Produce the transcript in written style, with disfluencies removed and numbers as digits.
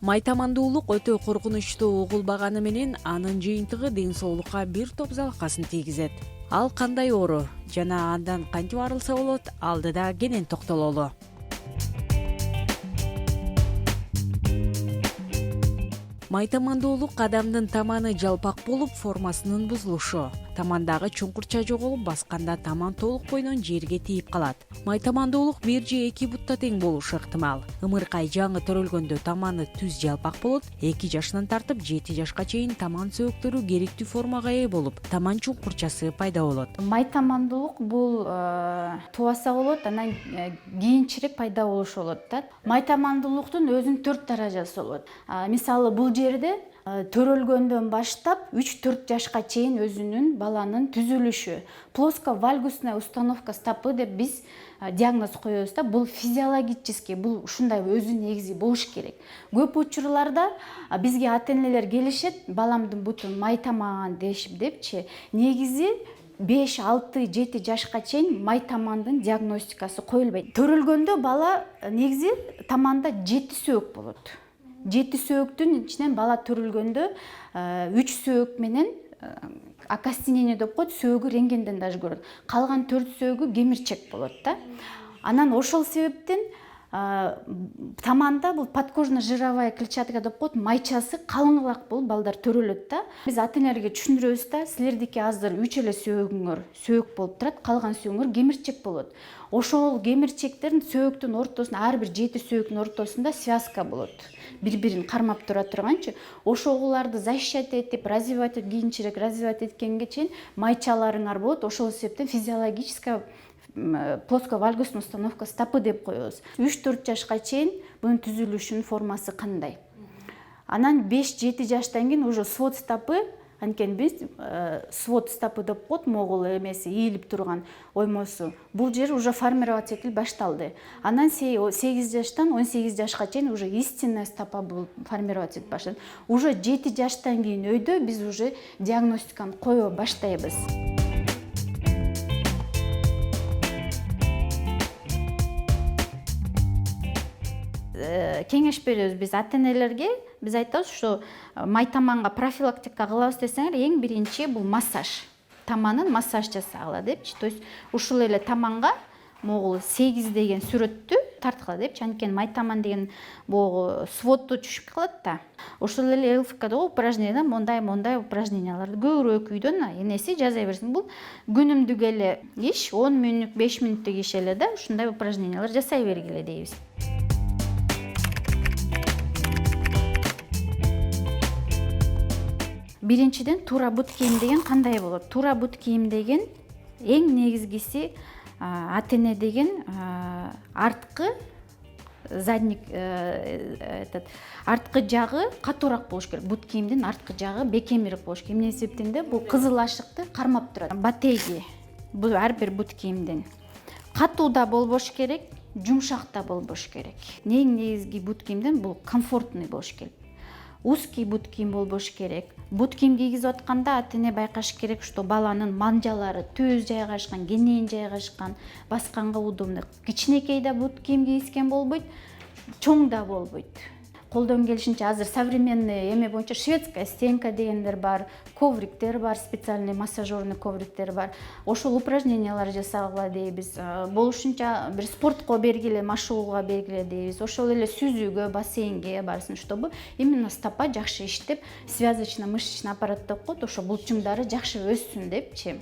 Майтамандуулук өтө коркунучтуу угулбаганы менен анын жыйынтыгы ден соолукка бир топ залакасын тийгизет. Ал кандай оору жана андан кантип арылса болот, алдыда кенен токтололу. Майтамандуулук адамдын таманы жалпак болуп, формасынын бузулушу. Тамандагы чуңкурча жоголуп, басканда таман толук бойдон жерге тийип калат. Майтамандуулук 1 же 2 бутта тең болушу ыктымал. Ымыркай жаңы төрөлгөндө таманы түз жалпак болот. 2 жашынан тартып 7 жашка чейин таман сөөктөрү керектүү формага ээ болуп, таман чуңкурчасы пайда болот. Майтамандуулук бул тубаса болот, анан кийинчерээк пайда болушу болот да. Майтамандуулуктун өзүнүн 4 даражасы болот. Мисалы бул жерде төрөлгөндөн баштап 3-4 жашка чейин өзүнүн баланын түзүлүшү, плоско-вальгусная установка стопы деп биз диагноз коебуз да. Бул физиологический, бул ушундай өзү негизи болуш керек. Көп учурларда бизге ата-энелер келишет, баламдын буту майтамаган депчи. Негизи 5, 6, 7 жашка чейин майтамандын диагностикасы коюлбайт. Төрөлгөндө бала негизи таманда 7 сөөк болот. 7 сөөктүн ичинен бала төрөлгөндө 3 сөөк менен окостенение деп коет, сөөгү рентгенден даже көрөт. Калган 4 сөөгү кемирчек болот да. Анан ошол себептен таманда бул подкожно-жировая клетчатка деп коет, майчасы калыңыраак болуп балдар төрөлөт да. Биз ата-энелерге түшүндүрөбүз да, силердики азыр 3 эле сөөгүңөр сөөк болуп турат, калган сөөгүңөр кемирчек болот. Ошол кемирчектердин сөөктүн ортосунда, ар бир 7 сөөктүн ортосунда связка болот. Бири-бирин кармап тура турганчы, ошоларды защищать этип, развивать кийинчерээк развивать эткенге чейин майчаларыңар болот. Ошол себептен физиологическая плоско-вальгусная установка стопы деп коебуз. 3-4 жашка чейин бунун түзүлүшүнүн формасы кандай. Анан 5-7 жаштан кийин уже свод стопы, анткени биз свод стопы деп коет, могул эмеси ийилип турган оймосу. Бул жер уже формироваться этилип башталды. Анан 8 жаштан 18 жашка чейин уже истинная стопа болуп формироваться этип баштады. Уже 7 жаштан кийин өйдө биз уже диагностиканы кое баштайбыз. Кеңеш беребиз биз ата-энелерге. Биз айтабыз, что майтаманга профилактика кылабыз десеңер, эң биринчи бул массаж. Таманын массаж жасагыла депчи. То есть ушул эле таманга могул 8 деген сүрөттү тарткыла депчи. Анткени майтаман деген бул сводду түшүп калат да. Ошол эле ЛФКда упражнение, мондай упражненияларды көбүрөөк үйдөн энеси жаза берсин. Бул күнүмдүк эле иш, 10 мүнөттүк, 5 мүнөттүк иш эле да. Ушундай упражнениялар жасай бергиле дейбиз. Биринчиден туура бут кийим деген кандай болот? Туура бут кийим деген эң негизгиси ата-эне деген арткы задник арткы жагы катуураак болуш керек. Бут кийимдин арткы жагы бекемирээк болуш керек. Эмне себептен де бул кызыл ашыкты кармап турат. Батеги бул ар бир бут кийимдин катуу да болбош керек, жумшак да болбош керек. Эң негизги бут кийимден бул комфортный болуш керек. Узкий бут кийим болбош керек. Бут кийим кийгизип атканда ата-эне байкаш керек, что баланын манжалары түз жайгашкан, кенен жайгашкан, басканга удобный. Кичинекей да бут кийим кийискен болбойт, чоң да болбойт. Колдон келишинче азыр современный эме боюнча шведская стенка дегендер бар, ковриктер бар, специальный массажерный ковриктер бар. Ошол упражнениялар жасагыла дейбиз. Болушунча бир спортко бергиле, машыгууга бергиле дейбиз. Ошол эле сүзүүгө, бассейнге барсын, чтобы именно стопа жакшы иштеп, связочно-мышечный аппарат деп коет, ошо булчуңдары жакшы өссүн депчи.